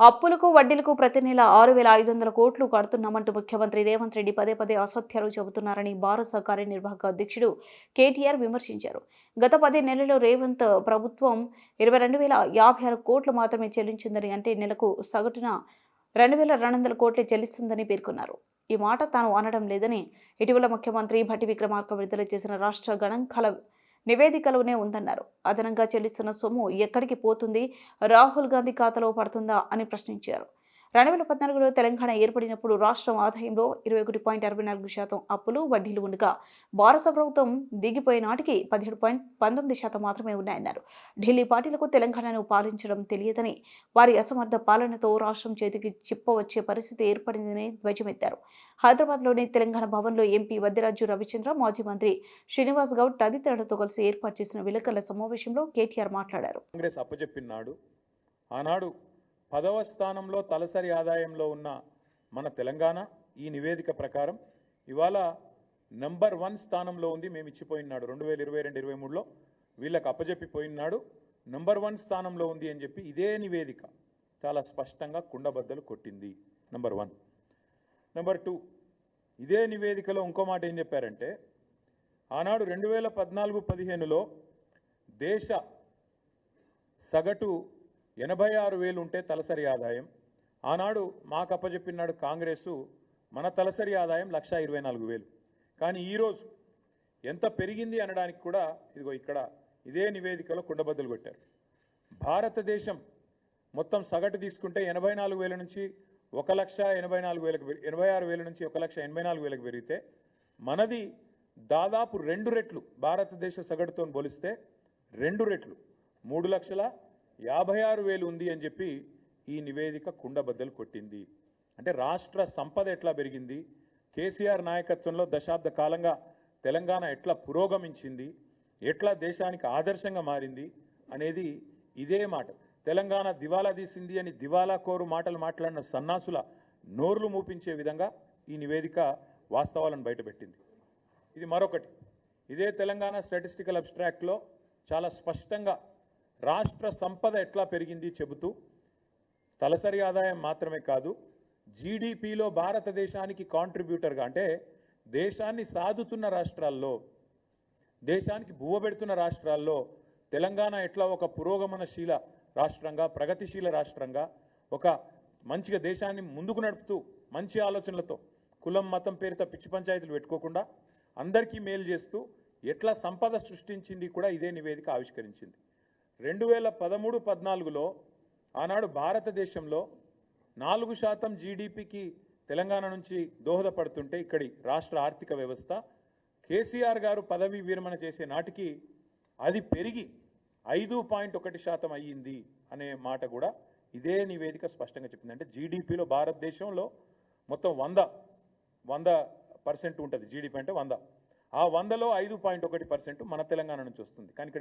అప్పులకు వడ్డీలకు ప్రతి నెల 6,500 కోట్లు కడుతున్నామంటూ ముఖ్యమంత్రి రేవంత్ రెడ్డి పదే పదే అసత్యాలు చెబుతున్నారని భారత కార్యనిర్వాహక అధ్యక్షుడు కేటీఆర్ విమర్శించారు. గత 10 నెలల్లో రేవంత్ ప్రభుత్వం 22,056 కోట్లు మాత్రమే చెల్లించిందని, అంటే నెలకు సగటున 2,200 కోట్లే చెల్లిస్తుందని పేర్కొన్నారు. ఈ మాట తాను అనడం లేదని ఇటీవల ముఖ్యమంత్రి భట్టి విక్రమార్క విడుదల చేసిన రాష్ట్ర గణాంకాల నివేదికలోనే ఉందన్నారు. అదనంగా చెల్లిస్తున్న సొమ్ము ఎక్కడికి పోతుంది, రాహుల్ గాంధీ ఖాతాలో పడుతుందా అని ప్రశ్నించారు. 2014లో తెలంగాణ ఏర్పడినప్పుడు రాష్ట్రం ఆదాయంలో 21.64% అప్పులు వడ్డీలు ఉండగా భారత ప్రభుత్వం దిగిపోయే నాటికి 17.19% మాత్రమే ఉన్నాయన్నారు. ఢిల్లీ పార్టీలకు తెలంగాణను పాలించడం తెలియదని, వారి అసమర్థ పాలనతో రాష్ట్రం చేతికి చిప్పవచ్చే పరిస్థితి ఏర్పడిందని ధ్వజమెత్తారు. హైదరాబాద్లోని తెలంగాణ భవన్లో ఎంపీ వద్దిరాజు రవిచంద్ర, మాజీ మంత్రి శ్రీనివాస్ గౌడ్ తదితరులతో కలిసి ఏర్పాటు చేసిన విలేకరుల సమావేశంలో కేటీఆర్ మాట్లాడారు. కాంగ్రెస్ అప్పచెప్పినాడు ఆనాడు 10వ స్థానంలో తలసరి ఆదాయంలో ఉన్న మన తెలంగాణ ఈ నివేదిక ప్రకారం ఇవాళ నంబర్ 1 స్థానంలో ఉంది. మేము ఇచ్చిపోయినాడు 2022-23లో వీళ్ళకి అప్పచెప్పిపోయినాడు నంబర్ 1 స్థానంలో ఉంది అని చెప్పి ఇదే నివేదిక చాలా స్పష్టంగా కుండబద్దలు కొట్టింది. నంబర్ 1. నంబర్ 2, ఇదే నివేదికలో ఇంకో మాట ఏం చెప్పారంటే, ఆనాడు 2014-15లో దేశ సగటు 86,000 ఉంటే తలసరి ఆదాయం, ఆనాడు మాకు అప్పచెప్పినాడు కాంగ్రెసు మన తలసరి ఆదాయం 1,24,000. కానీ ఈరోజు ఎంత పెరిగింది అనడానికి కూడా ఇదిగో ఇక్కడ ఇదే నివేదికలో కుండబద్దలు కొట్టారు. భారతదేశం మొత్తం సగటు తీసుకుంటే 84,000 నుంచి 1,86,000 నుంచి 1,84,000 పెరిగితే మనది దాదాపు 2 రెట్లు, భారతదేశ సగటుతో పోలిస్తే 2 రెట్లు 3,56,000 ఉంది అని చెప్పి ఈ నివేదిక కుండబద్దలు కొట్టింది. అంటే రాష్ట్ర సంపద ఎట్లా పెరిగింది, కేసీఆర్ నాయకత్వంలో దశాబ్ద కాలంగా తెలంగాణ ఎట్లా పురోగమించింది, ఎట్లా దేశానికి ఆదర్శంగా మారింది అనేది ఇదే మాట. తెలంగాణ దివాలా తీసింది అని దివాలా కోరు మాటలు మాట్లాడిన సన్నాసుల నోర్లు మూపించే విధంగా ఈ నివేదిక వాస్తవాలను బయటపెట్టింది. ఇది మరొకటి, ఇదే తెలంగాణ స్టాటిస్టికల్ అబ్స్ట్రాక్ట్లో చాలా స్పష్టంగా రాష్ట్ర సంపద ఎట్లా పెరిగింది చెబుతూ తలసరి ఆదాయం మాత్రమే కాదు, జీడిపిలో భారతదేశానికి కాంట్రిబ్యూటర్గా, అంటే దేశాన్ని సాదుతున్న రాష్ట్రాల్లో, దేశానికి బువ్వబెడుతున్న రాష్ట్రాల్లో తెలంగాణ ఎట్లా ఒక పురోగమనశీల రాష్ట్రంగా, ప్రగతిశీల రాష్ట్రంగా, ఒక మంచిగా దేశాన్ని ముందుకు నడుపుతూ మంచి ఆలోచనలతో కులం మతం పేరుతో పిచ్చి పంచాయతీలు పెట్టుకోకుండా అందరికీ మేలు చేస్తూ ఎట్లా సంపద సృష్టించింది కూడా ఇదే నివేదిక ఆవిష్కరించింది. 2013-14లో ఆనాడు భారతదేశంలో 4% జీడిపికి తెలంగాణ నుంచి దోహదపడుతుంటే ఇక్కడి రాష్ట్ర ఆర్థిక వ్యవస్థ కేసీఆర్ గారు పదవి విరమణ చేసే నాటికి అది పెరిగి 5.1% అయ్యింది అనే మాట కూడా ఇదే నివేదిక స్పష్టంగా చెప్పింది. అంటే జీడిపిలో భారతదేశంలో మొత్తం 100% ఉంటుంది. జీడిపి అంటే 100, ఆ 100లో 5.1% మన తెలంగాణ నుంచి వస్తుంది. కానీ ఇక్కడ